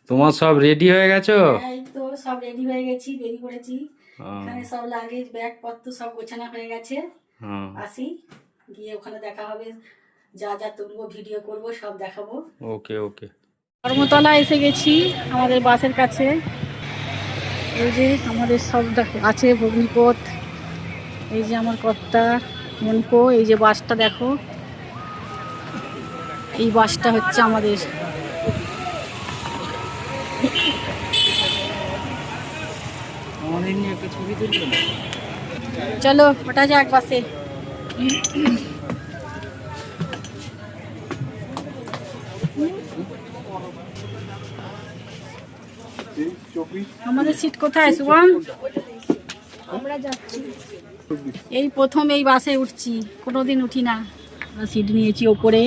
তোমার সব রেডি হয়ে গেছো? এই তো সব রেডি হয়ে গেছি, বেরিয়ে পড়েছি। এখানে সব লাগেজ ব্যাগ পত্র সব গোছানো হয়ে গেছে। আসি, গিয়ে ওখানে দেখা হবে, যা যা তুলবো ভিডিও করব সব দেখাবো। ওকে ওকে। ধর্মতলা এসে গেছি আমাদের বাসের কাছে। এই যে আমাদের সব আছে ভগ্নিপথ, এই যে আমার কর্তা মনকো, এই যে বাসটা দেখো, এই বাসটা হচ্ছে আমাদের। চলো ওটা যাক বাসে। আমাদের সিট কোথায় শুভম? আমরা যাচ্ছি, এই প্রথম এই বাসে উঠছি, কোনোদিন উঠি না। আমরা সিট নিয়েছি ওপরে,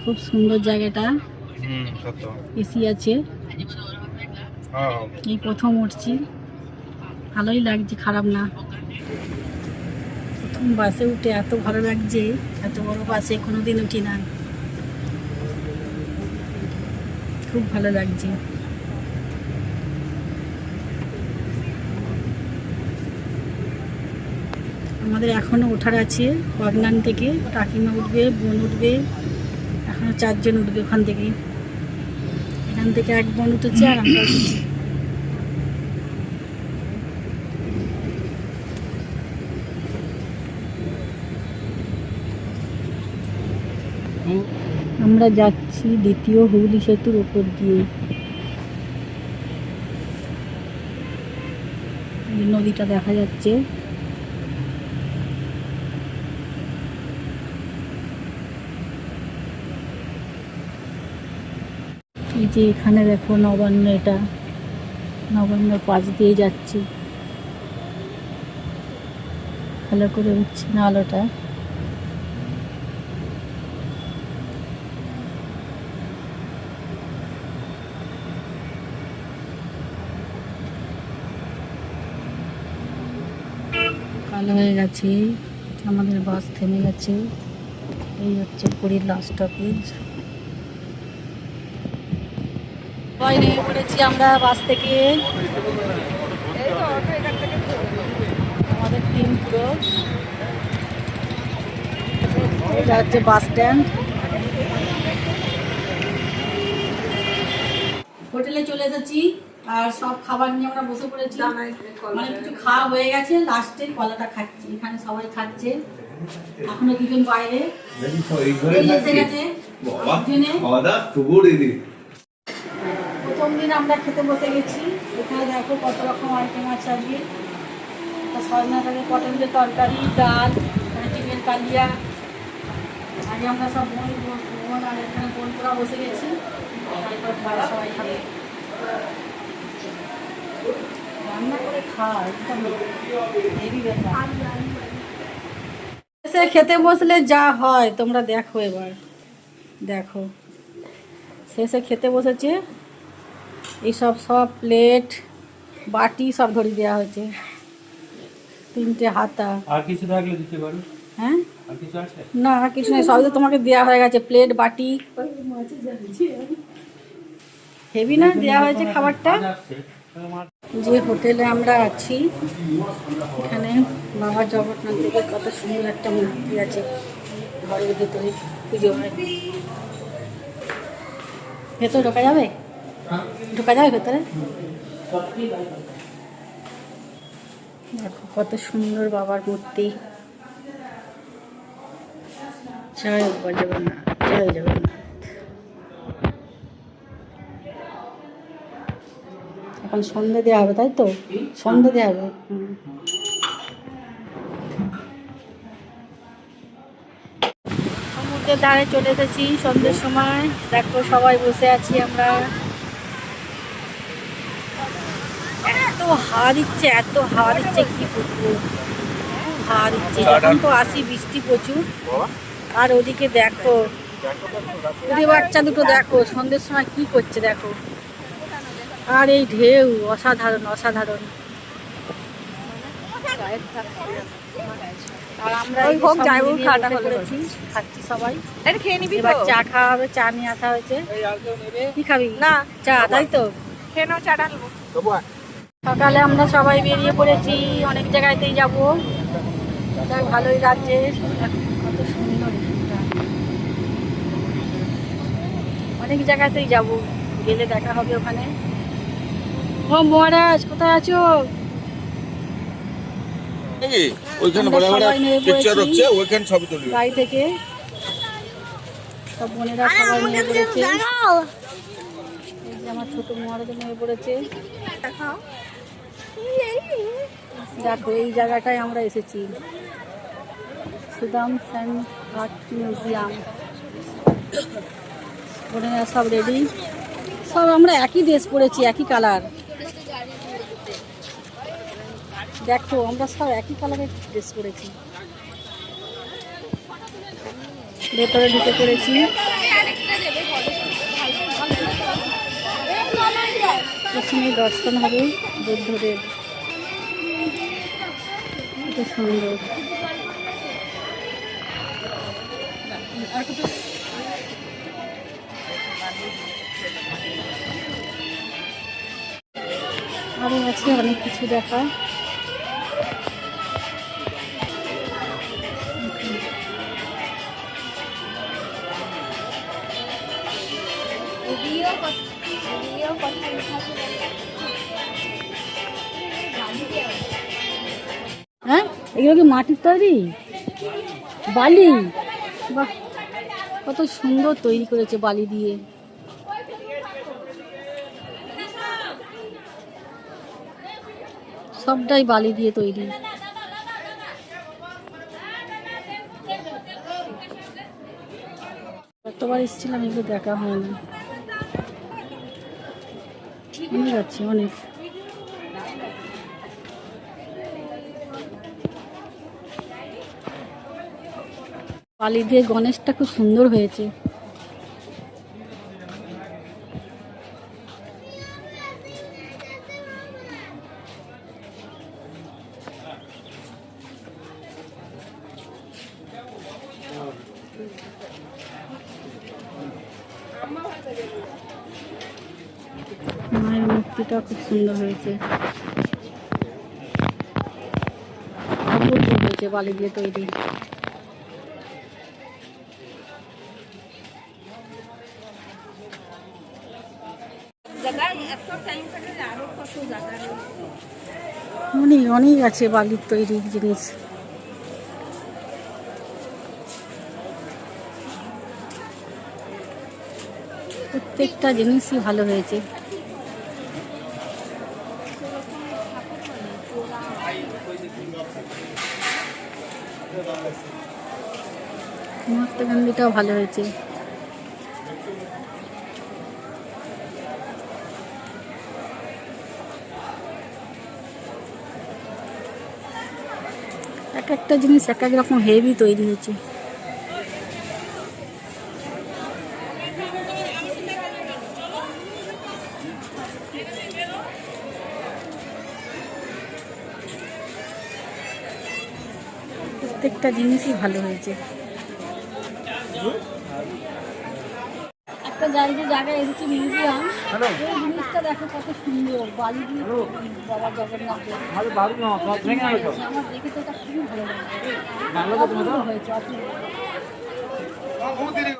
খুব সুন্দর জায়গাটা, এসি আছে। এই প্রথম উঠছি, ভালোই লাগছে, খারাপ না। প্রথম বাসে উঠে এত ভালো লাগছে, এত বড় বাসে কোনোদিন উঠি না, খুব ভালো লাগছে। আমাদের এখনও ওঠার আছে, বাগনান থেকে কাকিমা উঠবে, বোন উঠবে, এখনও 4 জন উঠবে ওখান থেকে। এখান থেকে এক বোন উঠেছে আর আমরা উঠেছি। আমরা যাচ্ছি দ্বিতীয় হুগলি সেতুর উপর দিয়ে, এই নদীটা দেখা যাচ্ছে। এই যে এখানে দেখো নবান্ন, এটা নবান্নর পাশ দিয়ে যাচ্ছি, ভালো করে উঠছে না আলোটা। কালো হয়ে গেছে, আমাদের বাস থেমে গেছে। এই হচ্ছে পুরীর লাস্ট স্টপেজ। সবাই নেমে পড়েছি আমরা বাস থেকে, আমাদের টিম পুরো। এটা হচ্ছে বাস স্ট্যান্ড। হোটেলে চলে এসেছি আর সব খাবার নিয়ে আমরা বসে পড়েছি, মানে কিছু খাওয়া হয়ে গেছে, লাস্টে কলাটা খাচ্ছি, এখানে সবাই খাচ্ছে। এখনো দুজন বাইরে এসে গেছে। প্রথম দিন আমরা খেতে বসে গেছি, এখানে দেখো কত রকম আইটেম আছে আজকে। সজনা শাকের পটলের তরকারি, ডাল, ডিমের কালিয়া। আগে আমরা সব বোন আর এখানে বোন করা বসে গেছি, তারপর খাওয়া সবাই খাবে। রান্না করে খাওয়া হেভি ব্যাপার। এসে খেতে বসলে যা হয় তোমরা দেখো, এবার দেখো শেষে খেতে বসেছে, এইসব সব প্লেট বাটি সব ধরিয়ে দেওয়া হয়েছে, 3টে হাতা। আর কিছু থাকলে দিতে পারো। হ্যাঁ আর কিছু আছে? না কিছু নেই, সবই তো তোমাকে দেওয়া হয়ে গেছে, প্লেট বাটি। হেভি না দেওয়া হয়েছে খাবারটা। যে হোটেলে আমরা আছি এখানে বাবা জগন্নাথ দেবের কত সুন্দর একটা মূর্তি আছে, ঘরের ভেতরে পুজো হয়। ভেতরে ঢোকা যাবে? ঢোকা যাবে ভেতরে? দেখো কত সুন্দর বাবার মূর্তি। জয় বাবা জগন্নাথ, জয় জগন্নাথ। এখন সন্ধে দেওয়া হবে, তাই তো? সন্ধে দেওয়া হবে। সমুদ্রের ধারে চলে এসেছি সন্ধ্যের সময়, দেখো সবাই বসে আছি আমরা। এত হাওয়া দিচ্ছে, এত হাওয়া দিচ্ছে কি বলবো, খুব হাওয়া দিচ্ছে। এখন তো আসি বৃষ্টি প্রচুর, আর ওদিকে দেখো ওদের বাচ্চা দুটো দেখো সন্ধ্যের সময় কি করছে দেখো, আর এই ঢেউ অসাধারণ অসাধারণ। আর আমরা ওই এই যে হোক, সব যাই হোক, মিলিয়ে খাওয়াটা বসে হলে পড়েছি, খাচ্ছি সবাই। এটা খেয়ে নিবি তো? এবার চা খাওয়া হবে, চা নিয়ে আসা হয়েছে। কি খাবি? না, চা, তাই তো? খেয়ে নাও, চাটা নেবো। সকালে আমরা সবাই বেরিয়ে পড়েছি, অনেক জায়গাতেই যাব। যাক, ভালোই লাগছে, কত সুন্দর ভিউটা। অনেক জায়গাতেই যাব, গেলে দেখা হবে ওখানে। ও মহারাজ, কোথায় আছো? ওইখানে আমরা বড় বড় সবাই নেমে পিকচার পড়েছি। হচ্ছে, ওইখানে ছবি তুলবে। বাড়ি থেকে সব বোনেরা সবাই নেমে পড়েছে। এই যে আমার ছোট মহারাজ নেমে পড়েছে। দেখো, এই জায়গাটায় আমরা এসেছি, সুদাম ফ্যান আর্ট মিউজিয়াম। বোনেরা সব রেডি, সব আমরা একই ড্রেস পরেছি, একই কালার। দেখো, আমরা সব একই কালারের ড্রেস পরেছি। ভেতরে ঢুকে পড়েছি। এখানে দর্শন হবে বুদ্ধদের, কত সুন্দর। আরো আছে অনেক কিছু দেখা। হ্যাঁ, এগুলো কি মাটির তৈরি? বালি? বাহ, কত সুন্দর তৈরি করেছে বালি দিয়ে। সবটাই বালি দিয়ে তৈরি। কতবার এসেছিলাম, এগুলো দেখা হয়নি। অনেক আছে, অনেক। বালি দিয়ে গণেশটা খুব সুন্দর হয়েছে। মায়ের মূর্তিটা খুব সুন্দর হয়েছে, অপূর্ব হয়েছে, বালি দিয়ে তৈরি। অনেক অনেক আছে বালির তৈরি জিনিস। প্রত্যেকটা জিনিসই ভালো হয়েছে। মহাত্মা গান্ধীটাও ভালো হয়েছে। এক একটা জিনিস এক এক রকম হেভি তৈরি হয়েছে। প্রত্যেকটা জিনিসই ভালো হয়েছে। একটা জায়গায় এসেছি, মিউজিয়াম। এই জিনিসটা দেখো কত সুন্দর, বালি দিয়ে বাবা জগন্নাথের। আমার দেখে তো এটা খুবই ভালো লাগছে, অপূর্ব হয়েছে, অপূর্ব।